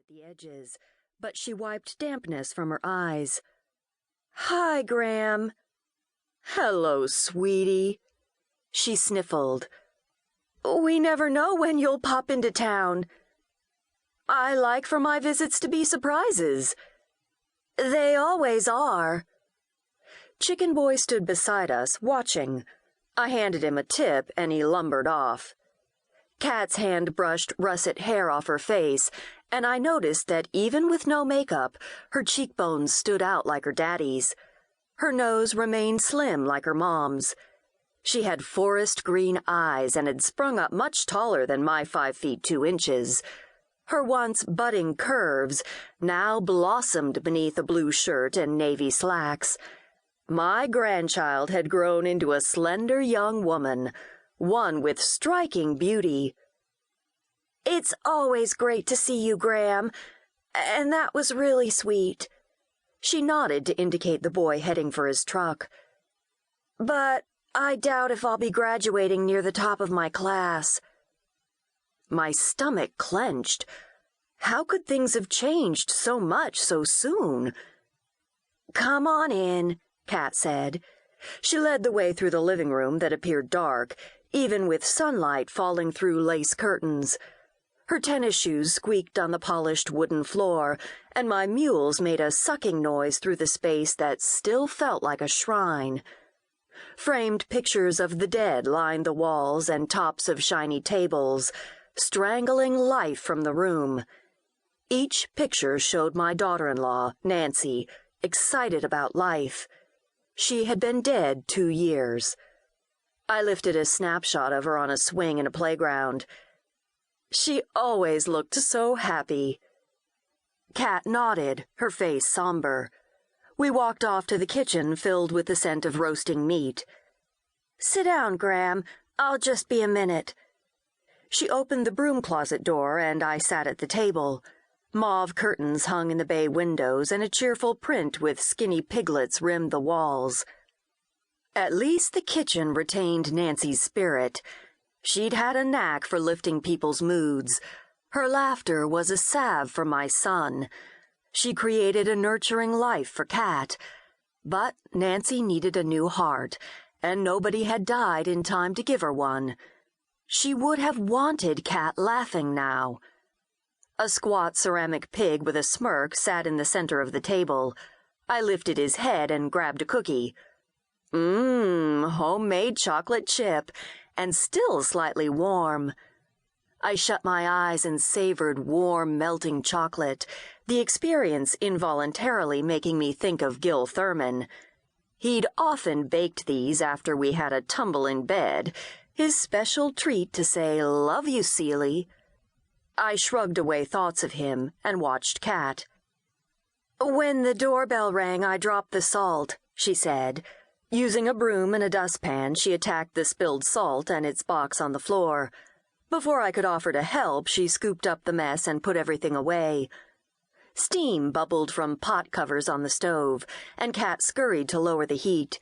the edges, but she wiped dampness from her eyes. "Hi, Graham." "Hello, sweetie." She sniffled. "We never know when you'll pop into town. I like for my visits to be surprises." "They always are." Chicken Boy stood beside us, watching. I handed him a tip, and he lumbered off. Kat's hand brushed russet hair off her face, and I noticed that even with no makeup, her cheekbones stood out like her daddy's. Her nose remained slim like her mom's. She had forest green eyes and had sprung up much taller than my 5 feet 2 inches. Her once budding curves now blossomed beneath a blue shirt and navy slacks. My grandchild had grown into a slender young woman, one with striking beauty. "It's always great to see you, Graham, and that was really sweet." She nodded to indicate the boy heading for his truck. "But I doubt if I'll be graduating near the top of my class." My stomach clenched. How could things have changed so much so soon? "Come on in," Kat said. She led the way through the living room that appeared dark, even with sunlight falling through lace curtains. Her tennis shoes squeaked on the polished wooden floor, and my mules made a sucking noise through the space that still felt like a shrine. Framed pictures of the dead lined the walls and tops of shiny tables, strangling life from the room. Each picture showed my daughter-in-law, Nancy, excited about life. She had been dead 2 years. I lifted a snapshot of her on a swing in a playground. She always looked so happy. Kat nodded, her face somber. We walked off to the kitchen filled with the scent of roasting meat. "Sit down, Graham. I'll just be a minute." She opened the broom closet door, and I sat at the table. Mauve curtains hung in the bay windows, and a cheerful print with skinny piglets rimmed the walls. At least the kitchen retained Nancy's spirit. She'd had a knack for lifting people's moods. Her laughter was a salve for my son. She created a nurturing life for Kat. But Nancy needed a new heart, and nobody had died in time to give her one. She would have wanted Kat laughing now. A squat ceramic pig with a smirk sat in the center of the table. I lifted his head and grabbed a cookie. Homemade chocolate chip, and still slightly warm. I shut my eyes and savored warm, melting chocolate, the experience involuntarily making me think of Gil Thurman. He'd often baked these after we had a tumble in bed, his special treat to say, "Love you, Cealie." I shrugged away thoughts of him and watched Kat. "When the doorbell rang, I dropped the salt," she said. Using a broom and a dustpan, she attacked the spilled salt and its box on the floor. Before I could offer to help, she scooped up the mess and put everything away. Steam bubbled from pot covers on the stove, and Kat scurried to lower the heat.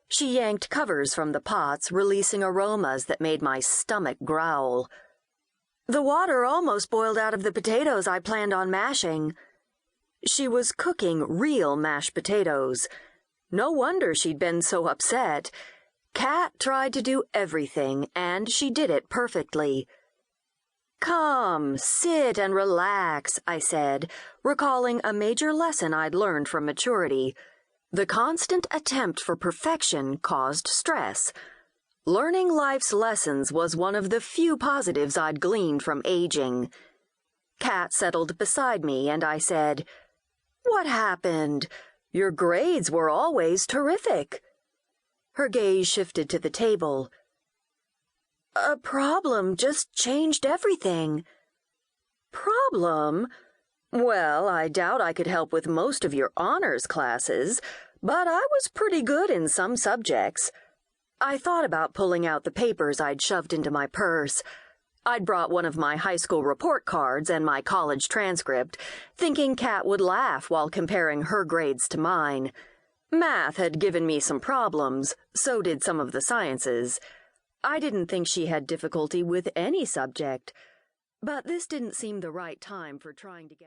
She yanked covers from the pots, releasing aromas that made my stomach growl. "The water almost boiled out of the potatoes I planned on mashing." She was cooking real mashed potatoes. No wonder she'd been so upset. Kat tried to do everything, and she did it perfectly. "Come, sit and relax," I said, recalling a major lesson I'd learned from maturity. The constant attempt for perfection caused stress. Learning life's lessons was one of the few positives I'd gleaned from aging. Kat settled beside me, and I said, "What happened? Your grades were always terrific." Her gaze shifted to the table. "A problem just changed everything." "Problem? Well, I doubt I could help with most of your honors classes, but I was pretty good in some subjects." I thought about pulling out the papers I'd shoved into my purse. I'd brought one of my high school report cards and my college transcript, thinking Kat would laugh while comparing her grades to mine. Math had given me some problems, so did some of the sciences. I didn't think she had difficulty with any subject, but this didn't seem the right time for trying to get